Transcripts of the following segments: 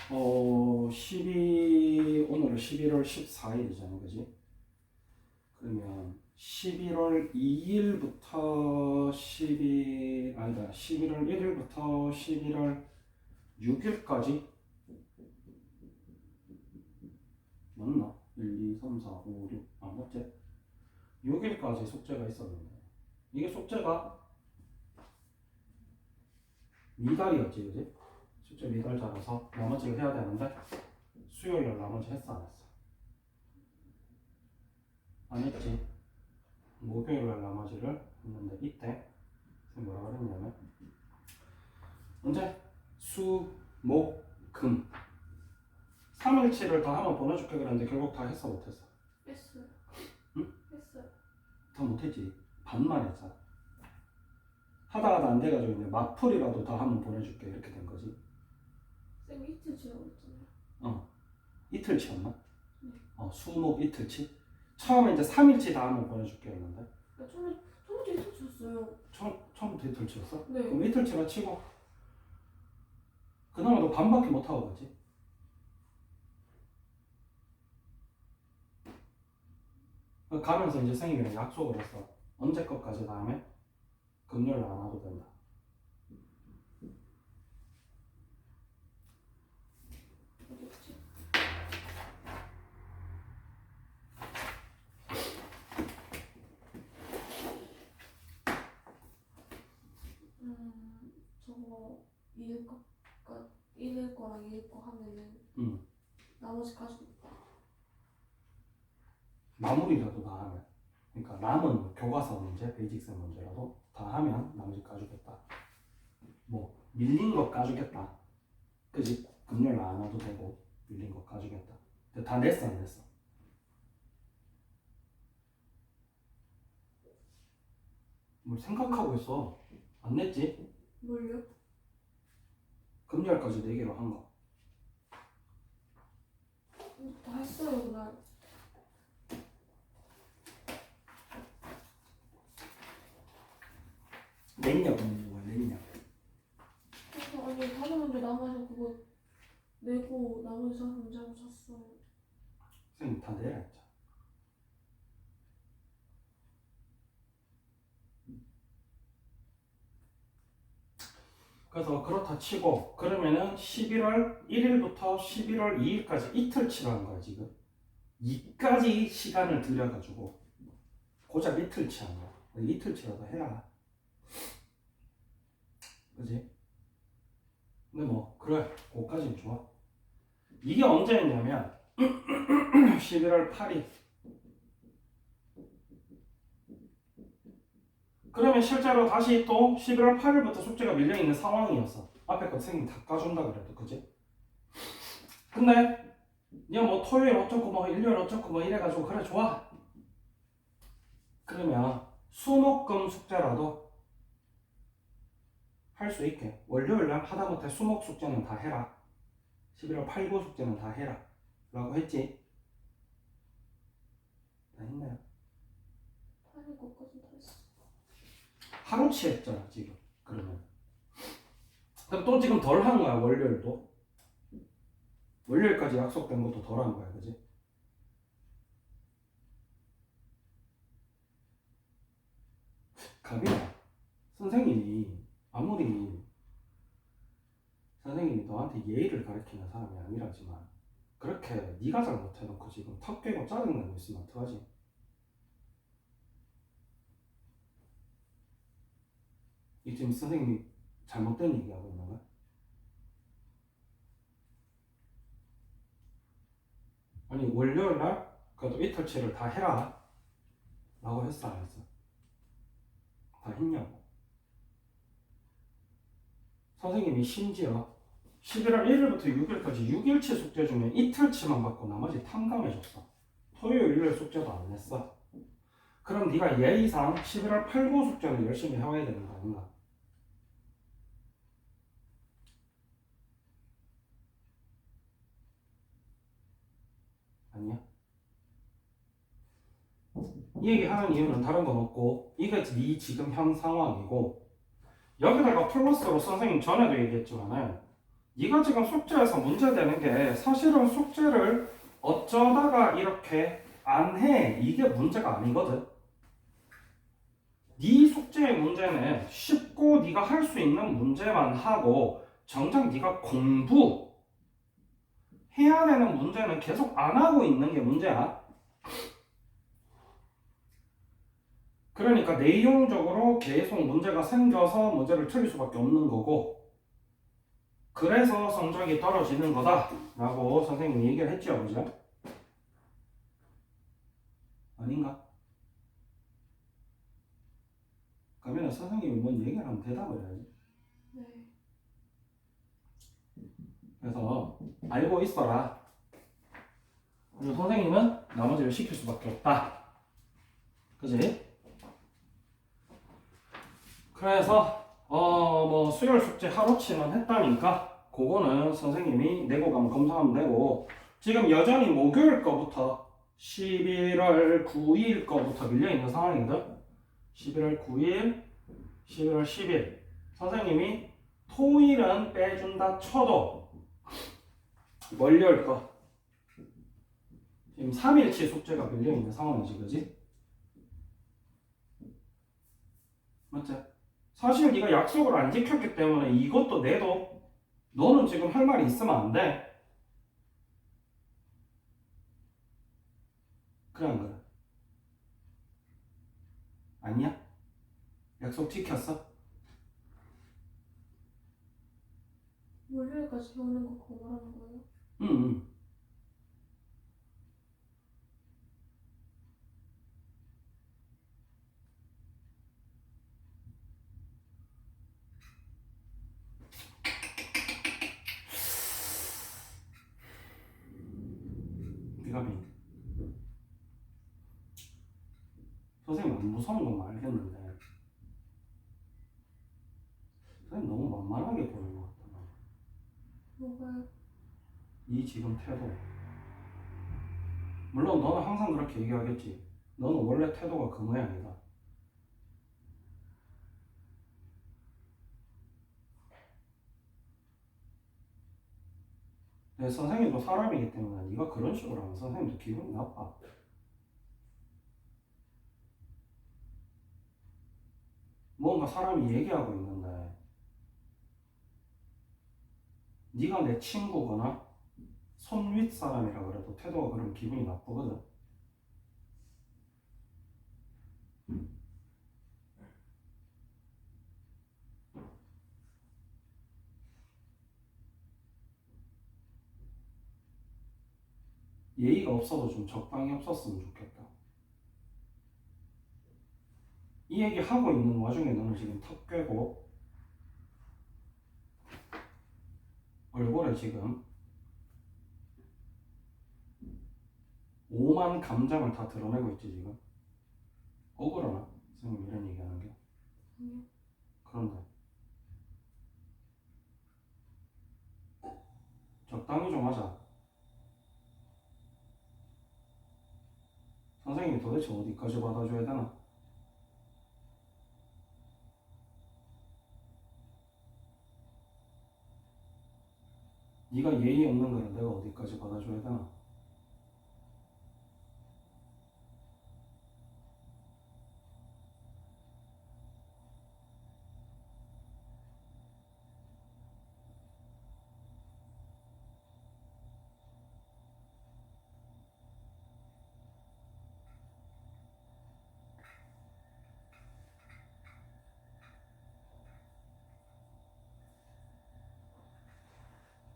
오늘은 11월 14일이잖아, 그지? 그러면 11월 2일부터 11월 1일부터 11월 6일까지 맞나? 1, 2, 3, 4, 5, 6, 맞지? 6일까지 숙제가 있었는데 이게 숙제가 미달이었지, 그지? 숙제 미달 잡아서 나머지를 해야 되는데 수요일 나머지 했어, 안 했어? 안 했지. 목요일날 나머지를 했는데 이때 뭐라고 그랬냐면 언제? 수, 목, 금 3일치를 다 한번 보내줄게 그랬는데 결국 다 했어, 못했어? 했어요. 응? 했어요. 다 못했지. 반만 했잖아. 하다가도 안 돼가지고 이제 막풀이라도 다 한번 보내줄게 이렇게 된 거지. 쌤 이틀 지나고 있잖아요. 이틀치였나? 네. 수목 이틀치? 처음에 이제 3일치 다 한번 보내줄게 했는데 처음부터 이틀 쳤어요. 처음부터 이틀치였어? 네. 그럼 이틀치만 치고 그나마 너 반밖에 못하고 가지. 가면서 이제 선생님이랑 약속을 했어. 언제 것까지 다음에 금요일 안 와도 된다. 어디였지? 저거 읽을 거랑 읽을 거 하면은 나머지 가지고 있다. 마무리라도 다 하면, 그러니까 남은 교과서 문제, 베이직스 문제라도 다 하면 나머지 까주겠다. 뭐 밀린 거 까주겠다. 그지? 금요일 안 와도 되고 밀린 거 까주겠다. 근데 다 냈어, 안 냈어? 뭘 생각하고 있어? 안 냈지? 뭘요? 금요일까지 내기로 한 거. 다 했어요 그날. 냈냐고 뭐야, 냈냐? 그래서 아니 다른 문제 남아서 그거 내고 나머지 다른 문제하고 잤어요. 선생님 다 내라 했죠. 그래서 그렇다 치고 그러면은 11월 1일부터 11월 2일까지 이틀 치라는 거야 지금. 2까지 시간을 들여가지고 고작 이틀 치한 거야. 이틀 치라도 해라. 그지? 근데 뭐 그래, 그거까지는 좋아. 이게 언제였냐면 11월 8일. 그러면 실제로 다시 또 11월 8일부터 숙제가 밀려있는 상황이었어. 앞에 거 선생님 다 까준다 그래도, 그지? 근데 야 뭐 토요일 어쩌고 뭐 일요일 어쩌고 뭐 이래가지고 그래 좋아. 그러면 수목금 숙제라도 할 수 있게 월요일날 하다못해 수목 숙제는 다 해라. 11월 8, 9 숙제는 다 해라 라고 했지. 다 했나요? 하는 것까지 다 했어. 하루치 했잖아 지금. 그러면 그럼 또 지금 덜 한 거야. 월요일도 월요일까지 약속된 것도 덜 한 거야, 그지? 가비야, 선생님이 아무리 선생님이 너한테 예의를 가르치는 사람이 아니라지만 그렇게 네가 잘못해놓고 지금 턱 깨고 짜증나고 있으면 어떡하지? 이 지금 선생님이 잘못된 얘기하고 있는 거야? 아니 월요일날 그래도 이틀치를 다 해라 라고 했어, 안 했어? 다 했냐고. 선생님이 심지어 11월 1일부터 6일까지 6일치 숙제 중에 이틀치만 받고 나머지 탕감해줬어. 토요일, 일요일 숙제도 안 냈어. 그럼 네가 예의상 11월 8, 9 숙제는 열심히 해와야 되는 거 아닌가? 아니야? 이 얘기 하는 이유는 다른 건 없고 이게 네 지금 현 상황이고 여기다가 플러스로 선생님 전에도 얘기했지만은 네가 지금 숙제에서 문제되는 게 사실은 숙제를 어쩌다가 이렇게 안 해. 이게 문제가 아니거든. 네 숙제의 문제는 쉽고 네가 할 수 있는 문제만 하고 정작 네가 공부 해야 되는 문제는 계속 안 하고 있는 게 문제야. 그러니까 내용적으로 계속 문제가 생겨서 문제를 틀릴 수밖에 없는 거고 그래서 성적이 떨어지는 거다 라고 선생님이 얘기를 했죠. 그죠? 아닌가? 그러면 선생님이 뭔 얘기를 하면 대답을 해야지. 네. 그래서 알고 있어라. 그리고 선생님은 나머지를 시킬 수밖에 없다. 그지? 그래서 뭐 수요일 숙제 하루치만 했다니까 그거는 선생님이 내고 가면 검사하면 되고 지금 여전히 목요일 거부터 11월 9일 거부터 밀려있는 상황이거든. 11월 9일, 11월 10일 선생님이 토일은 빼준다 쳐도 월요일 거 지금 3일치 숙제가 밀려있는 상황이지. 그지? 맞지? 사실 네가 약속을 안 지켰기 때문에 이것도 내도 너는 지금 할 말이 있으면 안 돼. 그래 안 그래? 아니야? 약속 지켰어? 월요일까지 배우는 거 그거 말하는 거예요? 응. 네가 민 선생님 안 무서운 건 알겠는데 선생님 너무 만만하게 보는 것 같다. 뭐가요? 이 지금 태도 물론 너는 항상 그렇게 얘기하겠지. 너는 원래 태도가 그 모양이다. 근데 선생님도 사람이기 때문에 네가 그런 식으로 하면 선생님도 기분이 나빠. 뭔가 사람이 얘기하고 있는데 네가 내 친구거나 손 윗 사람이라 그래도 태도가 그러면 기분이 나쁘거든. 예의가 없어도 좀 적당히 없었으면 좋겠다. 이 얘기 하고 있는 와중에 너는 지금 턱 꿰고 얼굴에 지금 오만 감정을 다 드러내고 있지 지금. 억울하나? 선생님 이런 얘기하는 게. 아니요. 그런데 적당히 좀 하자. 선생님이 도대체 어디까지 받아줘야 되나? 네가 예의 없는 거를 내가 어디까지 받아줘야 되나?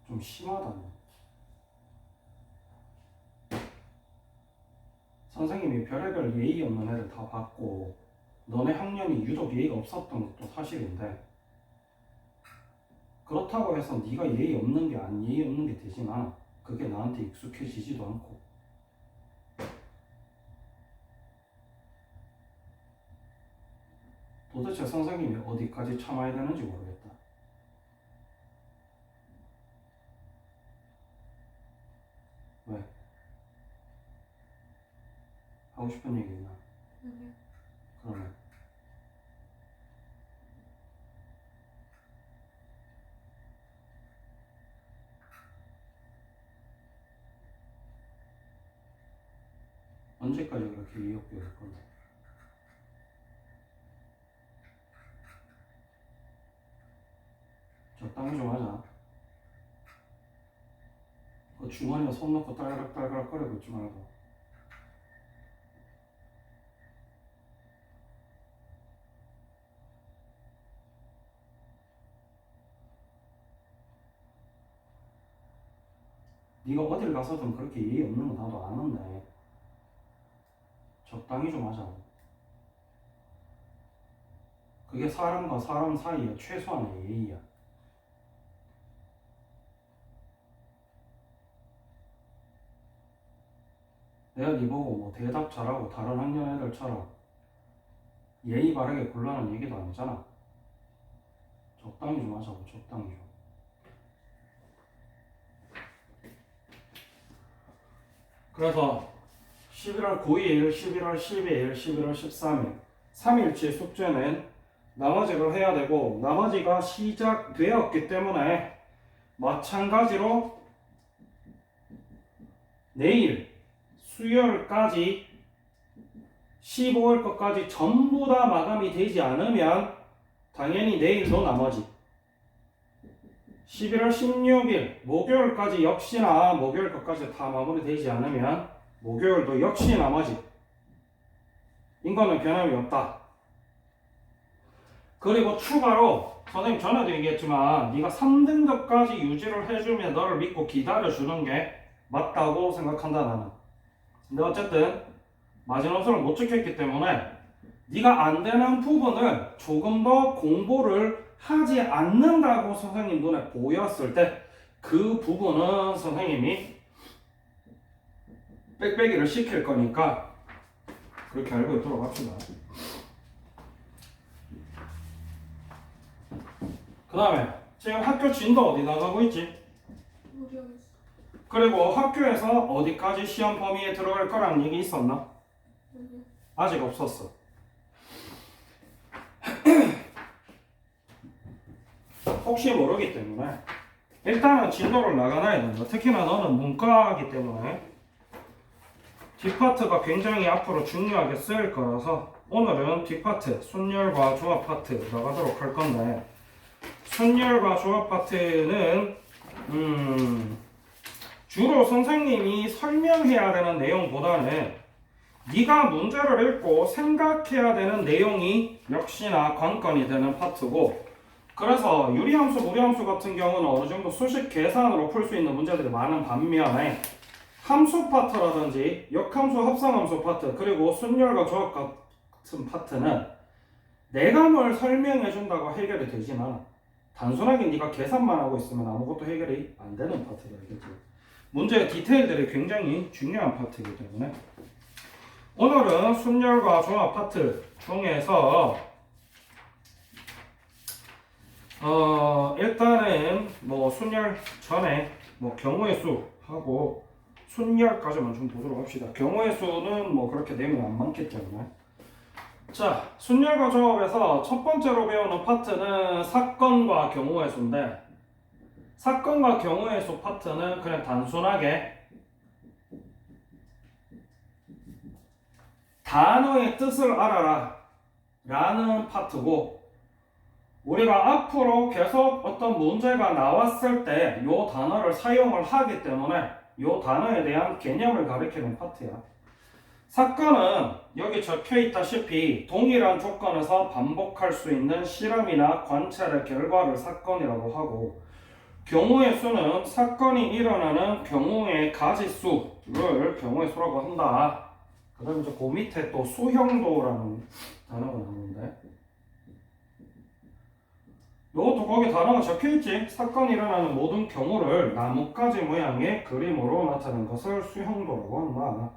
좀 심하다. 선생님이 별의별 예의 없는 애들 다 봤고 너네 학년이 유독 예의가 없었던 것도 사실인데 그렇다고 해서 네가 예의 없는 게 아닌 예의 없는 게 되지만 그게 나한테 익숙해지지도 않고 도대체 선생님이 어디까지 참아야 되는지 모르겠다. 왜? 하고 싶은 얘기 있나? 아니요. 그러면 언제까지 그렇게 이해 없게 할 건데? 적당히 좀 하자. 그 주머니에 손 넣고 딸그락딸그락 거리고 있지 말고. 네가 어딜 가서든 그렇게 예의 없는 거 나도 아는데 적당히 좀 하자고. 그게 사람과 사람 사이의 최소한의 예의야. 내가 네 보고 뭐 대답 잘하고 다른 학년 애들처럼 예의 바르게 굴라는 얘기도 아니잖아. 적당히 좀 하자고. 적당히 좀. 그래서 11월 9일, 11월 12일, 11월 13일 3일치 숙제는 나머지를 해야 되고 나머지가 시작되었기 때문에 마찬가지로 내일 수요일까지 15일 것까지 전부 다 마감이 되지 않으면 당연히 내일도 나머지 11월 16일 목요일까지 역시나 목요일 것까지 다 마무리되지 않으면 목요일도 역시 나머지 인거는 변함이 없다. 그리고 추가로 선생님 전에도 얘기했지만 네가 3등급까지 유지를 해주면 너를 믿고 기다려주는 게 맞다고 생각한다 나는. 근데 어쨌든 마지노선을 못 지켰기 때문에 네가 안 되는 부분을 조금 더 공부를 하지 않는다고 선생님 눈에 보였을 때 그 부분은 선생님이 빽빽이를 시킬 거니까 그렇게 알고 있도록 합시다. 그 다음에 지금 학교 진도 어디 나가고 있지? 모르겠어. 그리고 학교에서 어디까지 시험 범위에 들어갈 거라는 얘기 있었나? 여기. 아직 없었어. 혹시 모르기 때문에 일단은 진도를 나가놔야 된다. 특히나 너는 문과이기 때문에 뒷파트가 굉장히 앞으로 중요하게 쓰일 거라서 오늘은 뒷파트, 순열과 조합 파트 나가도록 할 건데 순열과 조합 파트는 주로 선생님이 설명해야 되는 내용보다는 네가 문제를 읽고 생각해야 되는 내용이 역시나 관건이 되는 파트고 그래서 유리함수, 무리함수 같은 경우는 어느 정도 수식 계산으로 풀 수 있는 문제들이 많은 반면에 함수 파트라든지 역함수, 합성함수 파트 그리고 순열과 조합 같은 파트는 내가 뭘 설명해 준다고 해결이 되진 않아. 단순하게 네가 계산만 하고 있으면 아무것도 해결이 안 되는 파트가 되겠지. 문제의 디테일들이 굉장히 중요한 파트이기 때문에 오늘은 순열과 조합 파트 중에서 일단은 뭐 순열 전에 뭐 경우의 수 하고 순열까지만 좀 보도록 합시다. 경우의 수는 뭐 그렇게 내용이 안 많기 때문에 자, 순열과 조합에서 첫 번째로 배우는 파트는 사건과 경우의 수인데 사건과 경우의 수 파트는 그냥 단순하게 단어의 뜻을 알아라 라는 파트고 우리가 앞으로 계속 어떤 문제가 나왔을 때 이 단어를 사용을 하기 때문에 이 단어에 대한 개념을 가리키는 파트야. 사건은 여기 적혀 있다시피 동일한 조건에서 반복할 수 있는 실험이나 관찰의 결과를 사건이라고 하고 경우의 수는 사건이 일어나는 경우의 가지수를 경우의 수라고 한다. 그 다음에 이제 그 밑에 또 수형도라는 단어가 나오는데 이것도 거기 단어가 적혀있지. 사건이 일어나는 모든 경우를 나뭇가지 모양의 그림으로 나타낸 것을 수형도라고 한다.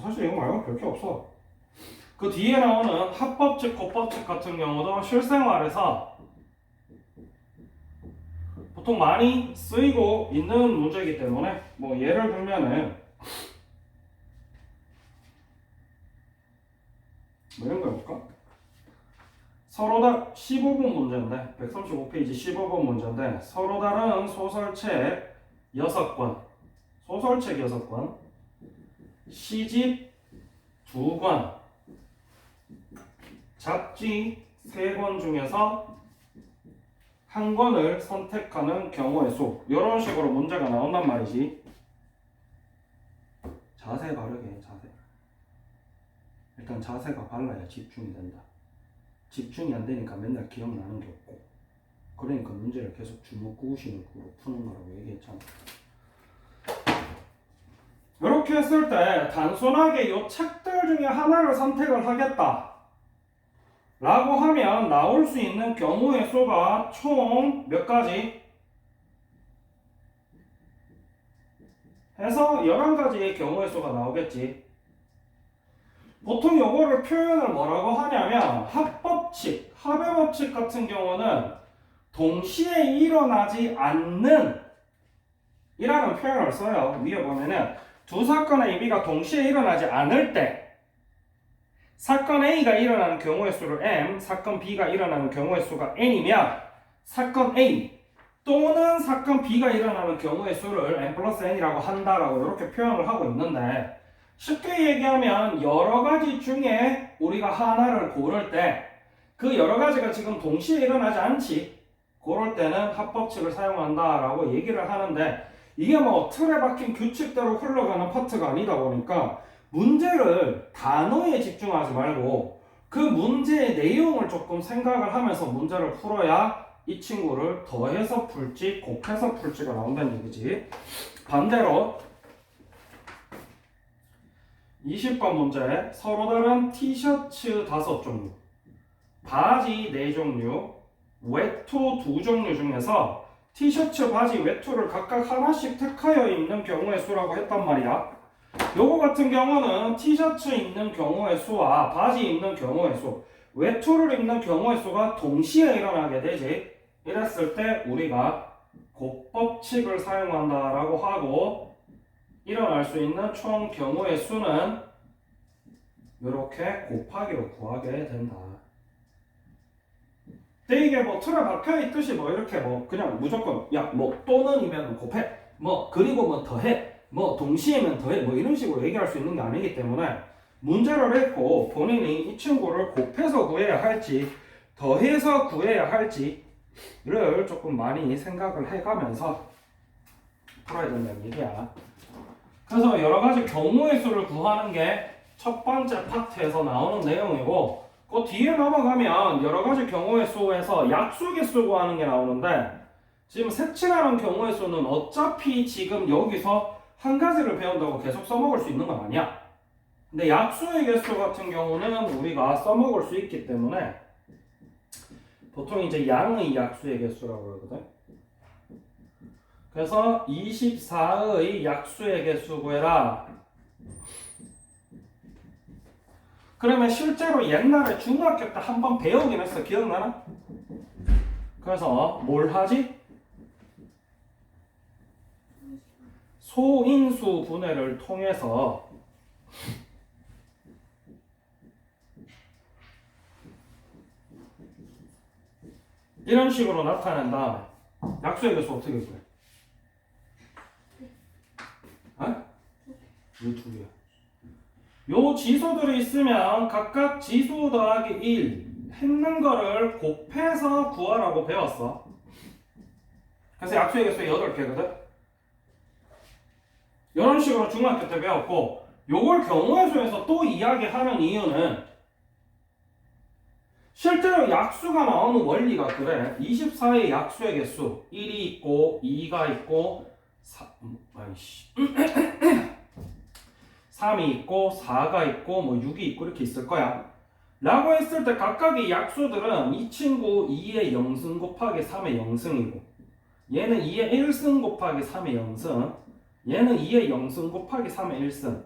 사실 이거 말고 별 게 없어. 그 뒤에 나오는 합법칙, 고법칙 같은 경우도 실생활에서 보통 많이 쓰이고 있는 문제이기 때문에 뭐 예를 들면은 뭐 이런 거 해볼까? 서로 다 15번 문제인데 135페이지 15번 문제인데 서로 다른 소설책 6권 소설책 6권 시집 2권, 잡지 3권 중에서 한 권을 선택하는 경우의 수. 이런 식으로 문제가 나온단 말이지. 자세 바르게 자세. 일단 자세가 발라야 집중이 된다. 집중이 안 되니까 맨날 기억나는 게 없고. 그러니까 문제를 계속 주먹구구식으로 푸는 거라고 얘기했잖아. 이렇게 했을 때 단순하게 이 책들 중에 하나를 선택을 하겠다 라고 하면 나올 수 있는 경우의 수가 총 몇 가지? 해서 11가지의 경우의 수가 나오겠지. 보통 요거를 표현을 뭐라고 하냐면 합법칙, 합의법칙 같은 경우는 동시에 일어나지 않는 이라는 표현을 써요. 위에 보면은 두 사건의 AB가 동시에 일어나지 않을 때 사건 A가 일어나는 경우의 수를 M, 사건 B가 일어나는 경우의 수가 N이면 사건 A 또는 사건 B가 일어나는 경우의 수를 M 플러스 N이라고 한다라고 이렇게 표현을 하고 있는데 쉽게 얘기하면 여러 가지 중에 우리가 하나를 고를 때 그 여러 가지가 지금 동시에 일어나지 않지. 그럴 때는 합법칙을 사용한다라고 얘기를 하는데 이게 뭐 틀에 박힌 규칙대로 흘러가는 파트가 아니다 보니까 문제를 단어에 집중하지 말고 그 문제의 내용을 조금 생각을 하면서 문제를 풀어야 이 친구를 더해서 풀지 곱해서 풀지가 나온다는 얘기지. 반대로 20번 문제 서로 다른 티셔츠 5종류, 바지 4종류, 외투 2종류 중에서 티셔츠, 바지, 외투를 각각 하나씩 택하여 입는 경우의 수라고 했단 말이야. 요거 같은 경우는 티셔츠 입는 경우의 수와 바지 입는 경우의 수, 외투를 입는 경우의 수가 동시에 일어나게 되지. 이랬을 때 우리가 곱법칙을 사용한다라고 하고 일어날 수 있는 총 경우의 수는 이렇게 곱하기로 구하게 된다. 근데 이게 뭐 틀에 박혀 있듯이 뭐 이렇게 뭐 그냥 무조건 야 뭐 또는이면 곱해 뭐 그리고 뭐 더해 뭐 동시에면 더해 뭐 이런 식으로 얘기할 수 있는 게 아니기 때문에 문제를 했고 본인이 이 친구를 곱해서 구해야 할지 더해서 구해야 할지를 조금 많이 생각을 해가면서 풀어야 된다는 얘기야. 그래서 여러 가지 경우의 수를 구하는 게 첫 번째 파트에서 나오는 내용이고 그 뒤에 넘어가면 여러 가지 경우의 수에서 약수의 수 구하는 게 나오는데 지금 색칠하는 경우의 수는 어차피 지금 여기서 한 가지를 배운다고 계속 써먹을 수 있는 건 아니야. 근데 약수의 개수 같은 경우는 우리가 써먹을 수 있기 때문에 보통 이제 양의 약수의 개수라고 그러거든. 그래서 24의 약수의 개수 구해라. 그러면 실제로 옛날에 중학교 때 한번 배우긴 했어. 기억나나? 그래서 뭘 하지? 소인수 분해를 통해서 이런 식으로 나타낸 다음에 약수의 개수 어떻게 구해? 이 두 개야. 요 지수들이 있으면 각각 지수 더하기 1 했는 거를 곱해서 구하라고 배웠어. 그래서 약수의 개수 8개거든. 이런 식으로 중학교 때 배웠고 요걸 경우의 수에서 또 이야기하는 이유는 실제로 약수가 나오는 원리가 그래. 24의 약수의 개수 1이 있고 2가 있고 3이 있고 4가 있고 뭐 6이 있고 이렇게 있을 거야. 라고 했을 때 각각의 약수들은 이 친구 2의 0승 곱하기 3의 0승이고 얘는 2의 1승 곱하기 3의 0승, 얘는 2의 0승 곱하기 3의 1승,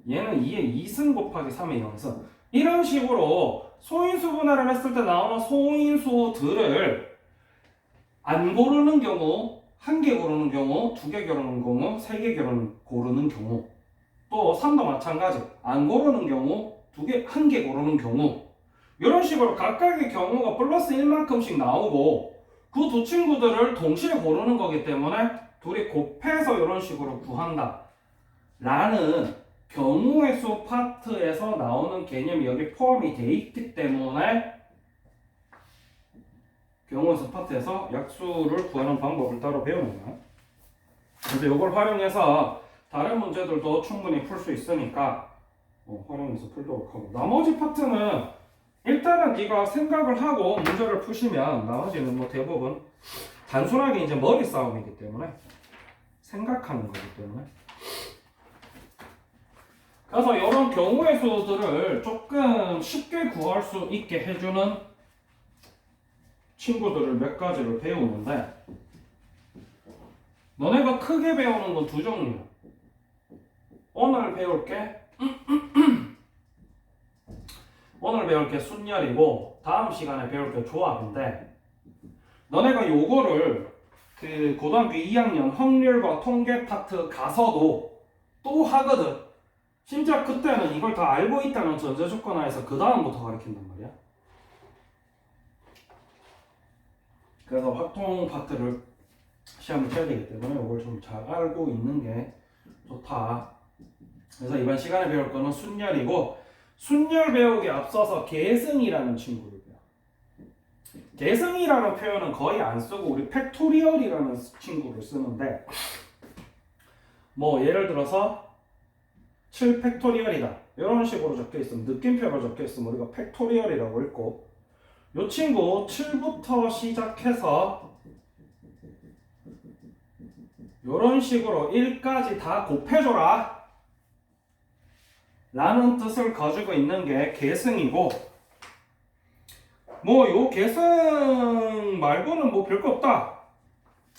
얘는 2의 2승 곱하기 3의 0승. 이런 식으로 소인수 분해를 했을 때 나오는 소인수들을 안 고르는 경우, 한 개 고르는 경우, 두 개 고르는 경우, 세 개 고르는 경우, 또 3도 마찬가지. 안 고르는 경우, 한 개 고르는 경우, 이런 식으로 각각의 경우가 플러스 1만큼씩 나오고 그 두 친구들을 동시에 고르는 거기 때문에 둘이 곱해서 이런 식으로 구한다 라는 경우의 수 파트에서 나오는 개념이 여기 포함이 돼 있기 때문에 경우의 수 파트에서 약수를 구하는 방법을 따로 배우는 거야. 그래서 이걸 활용해서 다른 문제들도 충분히 풀 수 있으니까 활용해서 풀도록 하고, 나머지 파트는 일단은 네가 생각을 하고 문제를 푸시면 나머지는 뭐 대부분 단순하게 이제 머리 싸움이기 때문에 생각하는 거기 때문에. 그래서 이런 경우의 수들을 조금 쉽게 구할 수 있게 해주는 친구들을 몇 가지를 배우는데, 너네가 크게 배우는 건 두 종류야. 오늘 배울 게 순열이고 다음 시간에 배울 게 조합인데, 너네가 요거를 그 고등학교 2학년 확률과 통계 파트 가서도 또 하거든. 심지어 그때는 이걸 다 알고 있다는 전제 조건 하에서 그 다음부터 가르친단 말이야. 그래서 확통 파트를 시험을 쳐야 되기 때문에 이걸 좀 잘 알고 있는 게 좋다. 그래서 이번 시간에 배울 거는 순열이고, 순열 배우기 앞서서 계승이라는 친구를 배워. 계승이라는 표현은 거의 안 쓰고 우리 팩토리얼이라는 친구를 쓰는데, 뭐 예를 들어서 7팩토리얼이다 이런 식으로 적혀 있으면, 느낌표가 적혀 있으면 우리가 팩토리얼이라고 읽고, 이 친구 7부터 시작해서 이런 식으로 1까지 다 곱해줘라 라는 뜻을 가지고 있는 게 계승이고, 뭐 요 계승 말고는 뭐 별거 없다.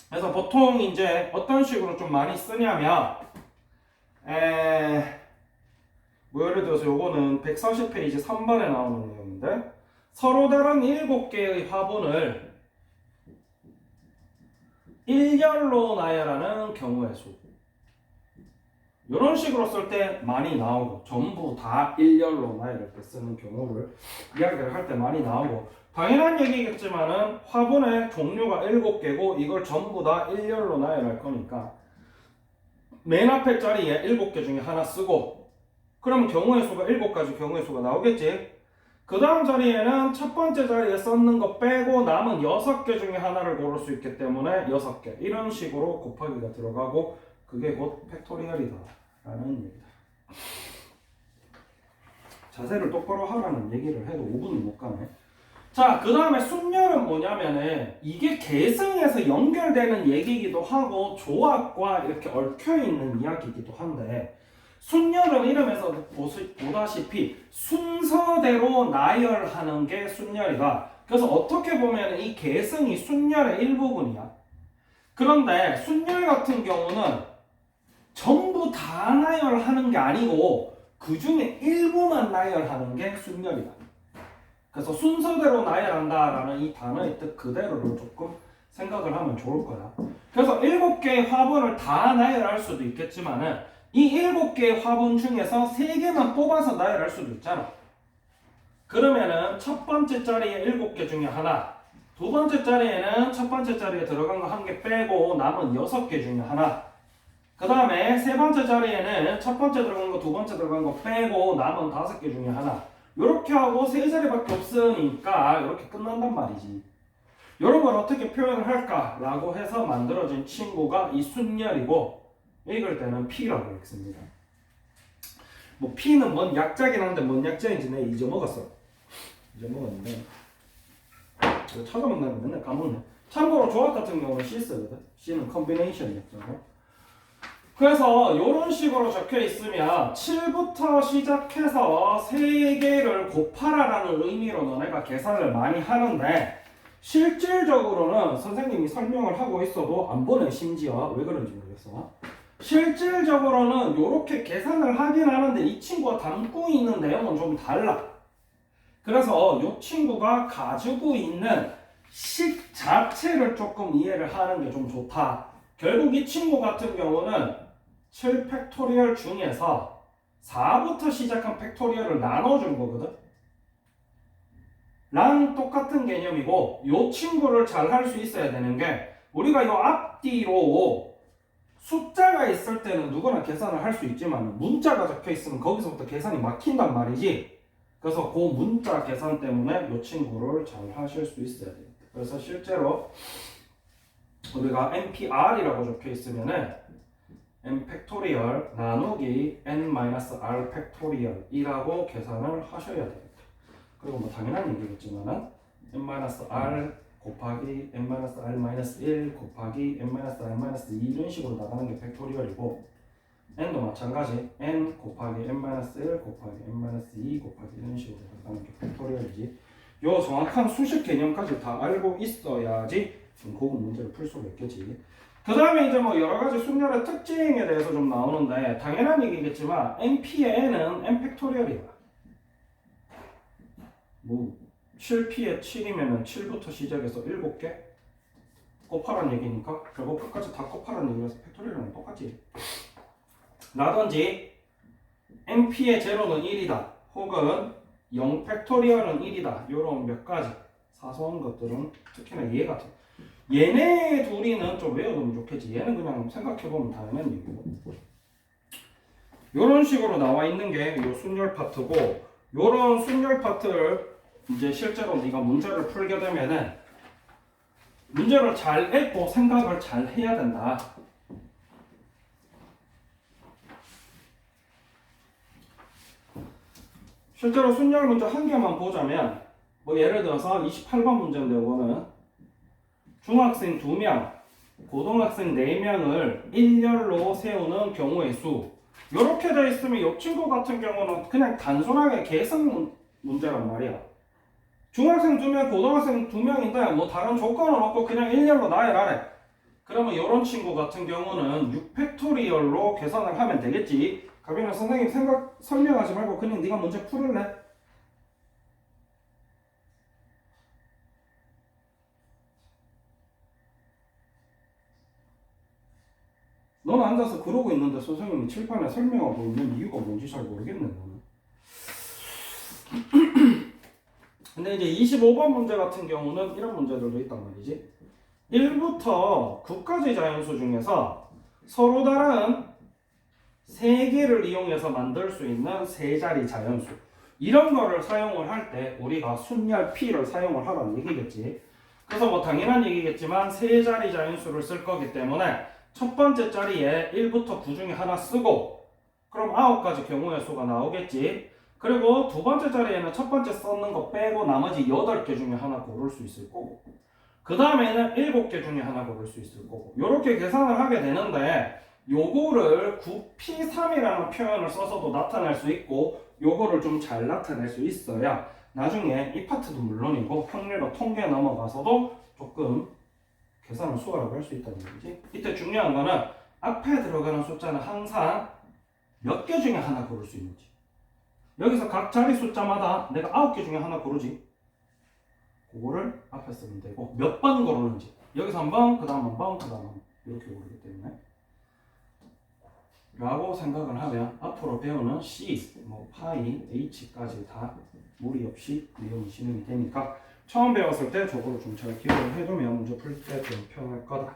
그래서 보통 이제 어떤 식으로 좀 많이 쓰냐면, 뭐 예를 들어서 요거는 140페이지 3번에 나오는 내용인데, 서로 다른 7개의 화분을 일렬로 나열하는 경우의 수. 이런 식으로 쓸 때 많이 나오고, 전부 다 일렬로 나열할 때 쓰는 경우를 이야기를 할 때 많이 나오고, 당연한 얘기겠지만은 화분의 종류가 7개고 이걸 전부 다 일렬로 나열할 거니까 맨 앞에 자리에 7개 중에 하나 쓰고, 그러면 경우의 수가 7가지 경우의 수가 나오겠지. 그 다음 자리에는 첫 번째 자리에 썼는 거 빼고 남은 6개 중에 하나를 고를 수 있기 때문에 6개, 이런 식으로 곱하기가 들어가고, 그게 곧 팩토리얼이다 라는 얘기다. 자세를 똑바로 하라는 얘기를 해도 5분이 못 가네. 자, 그 다음에 순열은 뭐냐면은 이게 계승에서 연결되는 얘기이기도 하고 조합과 이렇게 얽혀있는 이야기이기도 한데, 순열은 이름에서 보다시피 순서대로 나열하는 게 순열이다. 그래서 어떻게 보면 이 계승이 순열의 일부분이야. 그런데 순열 같은 경우는 전부 다 나열하는 게 아니고 그 중에 일부만 나열하는 게 순열이다. 그래서 순서대로 나열한다라는 이 단어의 뜻 그대로를 조금 생각을 하면 좋을 거야. 그래서 7개의 화분을 다 나열할 수도 있겠지만은 이 7개의 화분 중에서 3개만 뽑아서 나열할 수도 있잖아. 그러면은 첫 번째 자리에 7개 중에 하나, 두 번째 자리에는 첫 번째 자리에 들어간 거 1개 빼고 남은 6개 중에 하나, 그 다음에 세 번째 자리에는 첫 번째 들어간 거, 두 번째 들어간 거 빼고 남은 5개 중에 하나, 이렇게 하고 3자리밖에 없으니까 이렇게 끝난단 말이지. 이런 걸 어떻게 표현을 할까 라고 해서 만들어진 친구가 이 순열이고, 읽을 때는 P라고 읽습니다. 뭐 P는 뭔 약자긴 한데 뭔 약자인지 내가 잊어먹었어. 잊어먹었는데 이거 찾아본다면 맨날 까먹네. 참고로 조합 같은 경우는 C 쓰거든. C는 컨비네이션이었잖아. 그래서 이런 식으로 적혀 있으면 7부터 시작해서 3개를 곱하라라는 의미로 너네가 계산을 많이 하는데, 실질적으로는 선생님이 설명을 하고 있어도 안 보내. 심지어 왜 그런지 모르겠어. 실질적으로는 이렇게 계산을 하긴 하는데 이 친구가 담고 있는 내용은 좀 달라. 그래서 이 친구가 가지고 있는 식 자체를 조금 이해를 하는 게 좀 좋다. 결국 이 친구 같은 경우는 7팩토리얼 중에서 4부터 시작한 팩토리얼을 나눠준 거거든. 랑 똑같은 개념이고, 이 친구를 잘 할 수 있어야 되는 게, 우리가 이 앞뒤로 숫자가 있을 때는 누구나 계산을 할 수 있지만 문자가 적혀 있으면 거기서부터 계산이 막힌단 말이지. 그래서 그 문자 계산 때문에 이 친구를 잘 하실 수 있어야 돼요. 그래서 실제로 우리가 NPR이라고 적혀 있으면은 n 팩토리얼 나누기 n-r 팩토리얼이라고 계산을 하셔야 됩니다. 그리고 뭐 당연한 얘기겠지만은 n-r 곱하기 n-r-1 곱하기 n-r-2 이런 식으로 나가는 게 팩토리얼이고 n도 마찬가지 n 곱하기 n-1 곱하기 n-2 곱하기 이런 식으로 나가는 게 팩토리얼이지. 요 정확한 수식 개념까지 다 알고 있어야지 고급 문제를 풀 수가 있겠지. 그 다음에 이제 뭐 여러 가지 순열의 특징에 대해서 좀 나오는데 당연한 얘기겠지만 np의 n은 n 팩토리얼이야. 뭐 7p의 7이면 7부터 시작해서 7개 곱하라는 얘기니까 결국 끝까지 다 곱하라는 얘기라서 팩토리얼이랑 똑같지. 라든지 np의 제로는 1이다 혹은 0 팩토리얼은 1이다 이런 몇 가지 사소한 것들은 특히나 얘 같은 얘네 둘이는 좀 외워두면 좋겠지. 얘는 그냥 생각해보면 당연한 얘기고 이런 식으로 나와 있는 게 이 순열 파트고 이런 순열 파트를 이제 실제로 네가 문제를 풀게 되면은 문제를 잘 읽고 생각을 잘 해야 된다. 실제로 순열 문제 한 개만 보자면 뭐 예를 들어서 28번 문제인데 이거는 중학생 2명, 고등학생 4명을 일렬로 세우는 경우의 수 이렇게 되어 있으면 이 친구 같은 경우는 그냥 단순하게 계산 문제란 말이야. 중학생 2명, 고등학생 2명인데 뭐 다른 조건은 없고 그냥 일렬로 나열하래. 그러면 이런 친구 같은 경우는 6팩토리얼로 계산을 하면 되겠지. 가빈아 선생님 설명하지 말고 그냥 네가 문제 풀을래? 너는 앉아서 그러고 있는데 선생님이 칠판에 설명하고 있는 이유가 뭔지 잘 모르겠네 너는. 근데 이제 25번 문제 같은 경우는 이런 문제들도 있단 말이지. 1부터 9까지 자연수 중에서 서로 다른 3개를 이용해서 만들 수 있는 세 자리 자연수 이런 거를 사용을 할 때 우리가 순열 P를 사용을 하라는 얘기겠지. 그래서 뭐 당연한 얘기겠지만 세 자리 자연수를 쓸 거기 때문에 첫 번째 자리에 1부터 9 중에 하나 쓰고 그럼 9가지 경우의 수가 나오겠지. 그리고 두 번째 자리에는 첫 번째 썼는 거 빼고 나머지 8개 중에 하나 고를 수 있을 거고 그 다음에는 7개 중에 하나 고를 수 있을 거고 이렇게 계산을 하게 되는데 요거를 9p3이라는 표현을 써서도 나타낼 수 있고 요거를 좀 잘 나타낼 수 있어야 나중에 이 파트도 물론이고 확률과 통계에 넘어가서도 조금 계산을 수월하게 할 수 있다는 거지. 이때 중요한 거는 앞에 들어가는 숫자는 항상 몇 개 중에 하나 고를 수 있는지. 여기서 각 자리 숫자마다 내가 9개 중에 하나 고르지. 그거를 앞에 쓰면 되고 몇 번 고르는지. 여기서 한 번, 그 다음 한 번, 그 다음 한 번. 이렇게 고르기 때문에 라고 생각을 하면 앞으로 배우는 C, 뭐 파이, H까지 다 무리 없이 내용이 진행이 되니까 처음 배웠을 때 저거를 좀 잘 기억을 해두면 문제 풀 때 좀 편할 거다.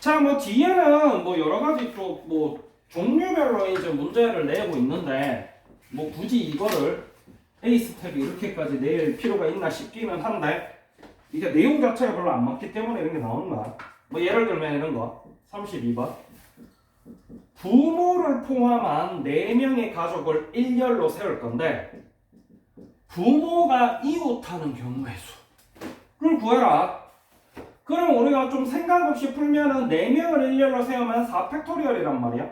자, 뭐 뒤에는 뭐 여러 가지 또 뭐 종류별로 이제 문제를 내고 있는데 뭐 굳이 이거를 A 스텝이 이렇게까지 낼 필요가 있나 싶기는 한데 이게 내용 자체가 별로 안 맞기 때문에 이런 게 나오는 거야. 뭐 예를 들면 이런 거 32번 부모를 포함한 4명의 가족을 일렬로 세울 건데 부모가 이웃하는 경우의 수를 구해라. 그럼 우리가 좀 생각 없이 풀면은 4명을 일렬로 세우면 4팩토리얼이란 말이야.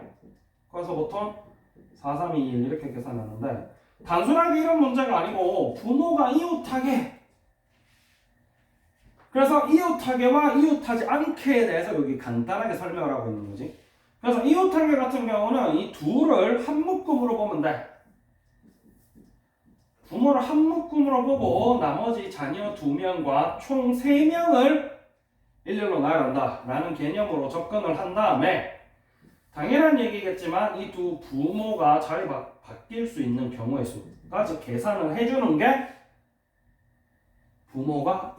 그래서 보통 4, 3, 2, 1 이렇게 계산하는데 단순하게 이런 문제가 아니고 부모가 이웃하게 그래서 이웃하게와 이웃하지 않게에 대해서 여기 간단하게 설명을 하고 있는 거지. 그래서 이웃하게 같은 경우는 이 둘을 한 묶음으로 보면 돼. 부모를 한 묶음으로 보고 나머지 자녀 2명과 총 3명을 일렬로 나열한다 라는 개념으로 접근을 한 다음에 당연한 얘기겠지만 이 두 부모가 자리가 바뀔 수 있는 경우의 수까지 계산을 해주는 게 부모가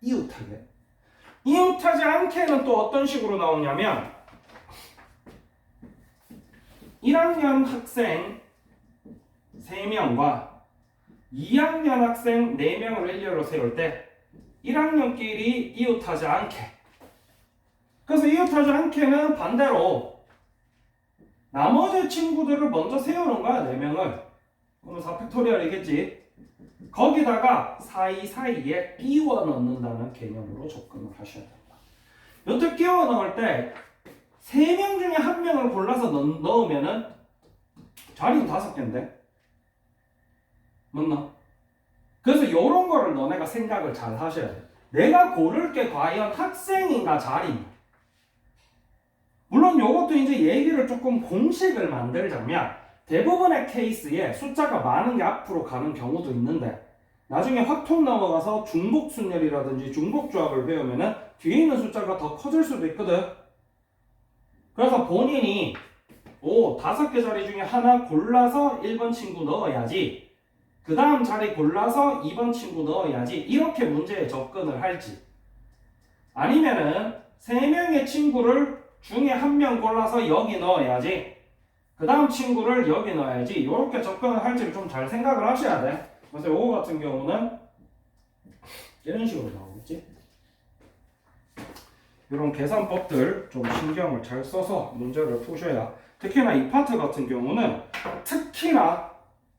이웃하게 이웃하지 않게는 또 어떤 식으로 나오냐면 1학년 학생 3명과 2학년 학생 4명을 일렬로 세울 때 1학년끼리 이웃하지 않게. 그래서 이웃하지 않게는 반대로 나머지 친구들을 먼저 세우는 거야, 4명을. 그러면 4팩토리얼이겠지. 거기다가 사이사이에 끼워 넣는다는 개념으로 접근을 하셔야 된다. 여태 끼워 넣을 때 3명 중에 1명을 골라서 넣으면은 자리는 5개인데 맞나? 그래서 이런 거를 너네가 생각을 잘 하셔야 돼. 내가 고를 게 과연 학생인가 자리인가. 물론 이것도 이제 얘기를 조금 공식을 만들자면 대부분의 케이스에 숫자가 많은 게 앞으로 가는 경우도 있는데 나중에 확통 넘어가서 중복순열이라든지 중복조합을 배우면은 뒤에 있는 숫자가 더 커질 수도 있거든. 그래서 본인이 5개 자리 중에 하나 골라서 1번 친구 넣어야지, 그 다음 자리 골라서 2번 친구 넣어야지, 이렇게 문제에 접근을 할지, 아니면은 3명의 친구를 중에 1명 골라서 여기 넣어야지, 그 다음 친구를 여기 넣어야지, 이렇게 접근을 할지를 좀 잘 생각을 하셔야 돼. 그래서 요거 같은 경우는 이런 식으로 나오겠지. 이런 계산법들 좀 신경을 잘 써서 문제를 푸셔야. 특히나 이 파트 같은 경우는 특히나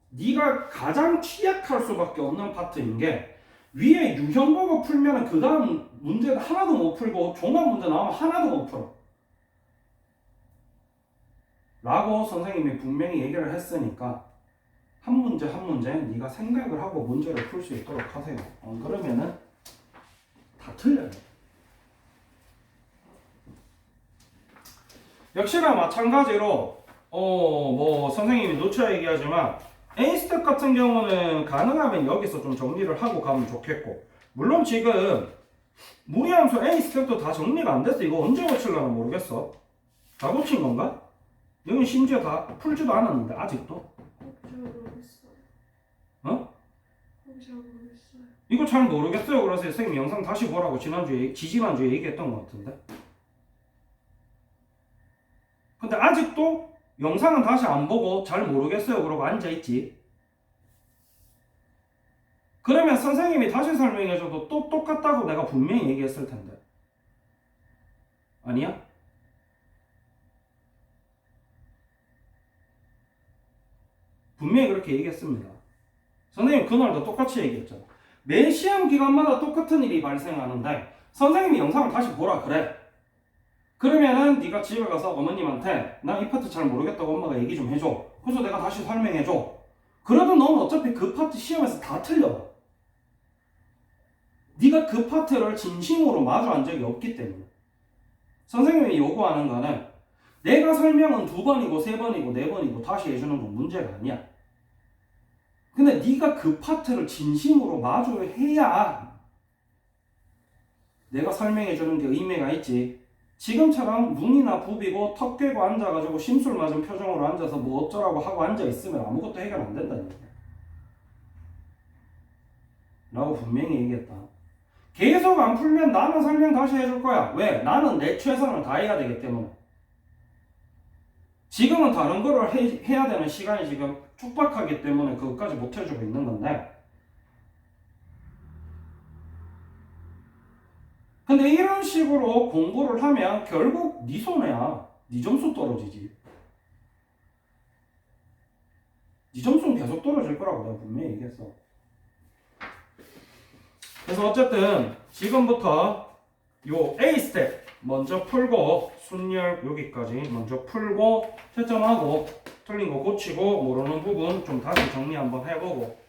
네가 가장 취약할 수밖에 없는 파트인 게, 위에 유형 보고 풀면 그 다음 문제는 하나도 못 풀고 종합 문제 나오면 하나도 못 풀어 라고 선생님이 분명히 얘기를 했으니까 한 문제 한 문제 네가 생각을 하고 문제를 풀 수 있도록 하세요. 그러면은 다 틀려요. 역시나 마찬가지로 뭐 선생님이 놓쳐 얘기하지만 A스텝 같은 경우는 가능하면 여기서 좀 정리를 하고 가면 좋겠고, 물론 지금 무리함수 A스텝도 다 정리가 안 됐어. 이거 언제 고칠려나 모르겠어. 다 고친 건가? 여기 심지어 다 풀지도 않았는데 아직도. 잘 모르겠어요. 어? 잘 모르겠어요. 이거 잘 모르겠어요. 그래서 선생님 영상 다시 보라고 지지난주에 얘기했던 것 같은데. 근데 아직도 영상은 다시 안 보고 잘 모르겠어요 그러고 앉아있지. 그러면 선생님이 다시 설명해줘도 또 똑같다고 내가 분명히 얘기했을 텐데. 아니야? 분명히 그렇게 얘기했습니다. 선생님 그날도 똑같이 얘기했잖아. 매 시험 기간마다 똑같은 일이 발생하는데 선생님이 영상을 다시 보라 그래. 그러면은 네가 집에 가서 어머님한테 나 이 파트 잘 모르겠다고 엄마가 얘기 좀 해줘. 그래서 내가 다시 설명해줘. 그래도 넌 어차피 그 파트 시험에서 다 틀려. 네가 그 파트를 진심으로 마주한 적이 없기 때문에. 선생님이 요구하는 거는 내가 설명은 2번이고 3번이고 4번이고 다시 해주는 건 문제가 아니야. 근데 네가 그 파트를 진심으로 마주해야 내가 설명해주는 게 의미가 있지. 지금처럼 눈이나 부비고 턱 깨고 앉아가지고 심술 맞은 표정으로 앉아서 뭐 어쩌라고 하고 앉아있으면 아무것도 해결 안 된다니까 라고 분명히 얘기했다. 계속 안 풀면 나는 설명 다시 해줄 거야. 왜? 나는 내 최선을 다해야 되기 때문에. 지금은 다른 거를 해야 되는 시간이 지금 촉박하기 때문에 그것까지 못 해주고 있는 건데, 근데 이런 식으로 공부를 하면 결국 네 손해야. 네 점수 떨어지지. 네 점수는 계속 떨어질 거라고 내가 분명히 얘기했어. 그래서 어쨌든 지금부터 요 A 스텝 먼저 풀고 순열 여기까지 먼저 풀고 채점하고 틀린 거 고치고 모르는 부분 좀 다시 정리 한번 해보고